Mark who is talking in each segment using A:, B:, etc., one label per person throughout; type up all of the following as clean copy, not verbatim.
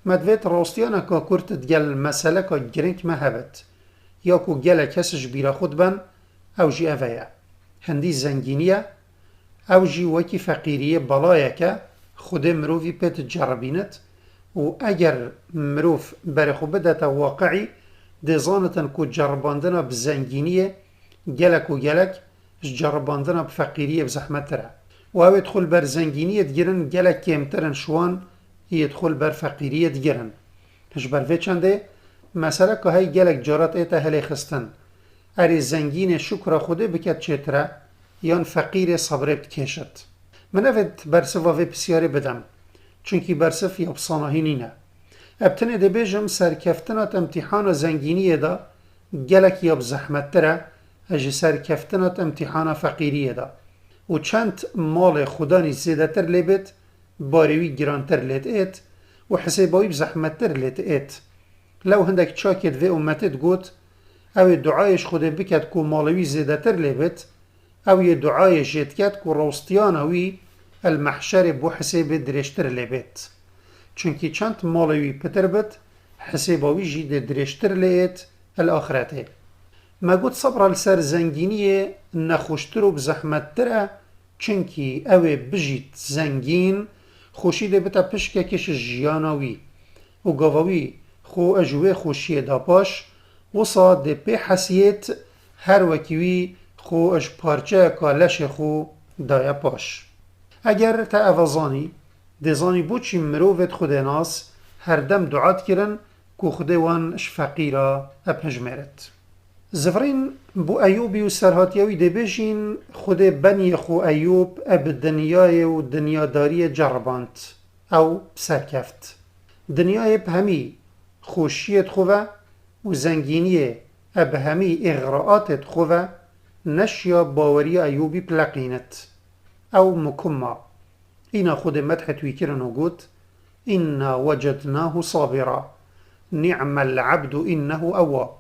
A: مدوید راستیانه که کرتت گل مسئله که گرنگ مهبت یا که گل کسش بیرا خود بن او جی اوه هندی زنگینیه او جی وکی فقیریه بلایه که خود مروفی پیت جربینت و اگر مروف بر خو بدت واقعی دزانتن که جرباندن بزنگینیه گلک و گلک جرباندن بفقیریه بزحمت تره و او يدخل بر زنگینیه گرن گلک کمترن شوان يدخل بر فقیریه گرن هش بر وی چنده مثلا که های گلک جارت ایتا هلی خستن اری زنگین شکر خوده بکت چتره یان فقیر صبره بکشت من اوید برسوا وی بسیاری بدم چونکی برسف یابسانهی نینه ابتنه ده بیجم سرکفتنات امتحان زنگینیه دا گلک یاب زحمت تره اجی سرکفتنات امتحان فقیریه دا و چند مال خدانی زیده تر لیبت باریوی گرانتر لیت ایت و حسابوی بزحمت تر لیت ایت لو هندک چاکت و امتت گوت او دعایش خوده بکد که مالوی زیده تر لیبت او یه دعای جید کد که راستیانوی المحشر بو حساب درشتر لیبت چونکی چند مالوی پتر بد حسابوی جید درشتر لیت الاخرته ما گوت صبر لسر زنگینیه نخوشتر و بزحمت تره چونکی اوه بجید زنگین خوشی ده بتا پشکه کش جیانوی و گاواوی خو اجوه خوشی دا پاش وصا ده پی حسیت هر وکیوی خو اج پارچه کالش خو دایا پاش اگر تا اوازانی دزانی بوچی مروفت خود ناس هر دم دعات کرن که خود وان اش فقیره اپجمرت زفرین بو ایوبی و سرهاتیوی ده بشین خود بنی خو ایوب اب دنیای و دنیاداری جربانت او سرکفت دنیای بهمی خوشیت خواه و زنگینی اب همی اغراءاتت خواه نشیا باوری ایوبی پلقینت او مکمه اینا خود مدحتوی کرن و گوت اینا وجدناه صابرا نعم العبد انه اواب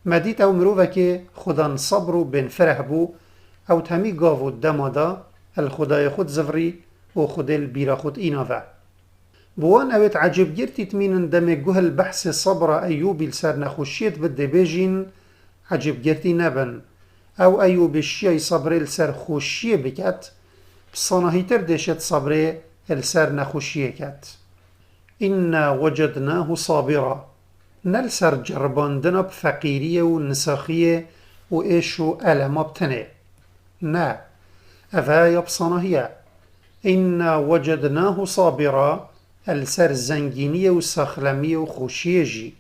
A: مدید او مروفه که خودان صبر و بن فرح بو او تمی گاو دمادا الخدای خود زفری و خود البیرا خود ایناوه بوان اوید عجب گرتیت مینن دم گوهل بحث صبر ایوبی لسر نخوشیت بده بیجین عجب گرتی نبن او ایوب الشیعی صبر لسر خوشیه بکت بصانهی تر دشت صبر لسر نخوشیه کت اینا وجدناه صابرا نلسر جرباندن بفقیریه و نساخیه و ایش و علم بتنه نه افا یبصانهیه اینا وجدناه صابرا السر زنگینیه و ساخلمیه و خوشیه جی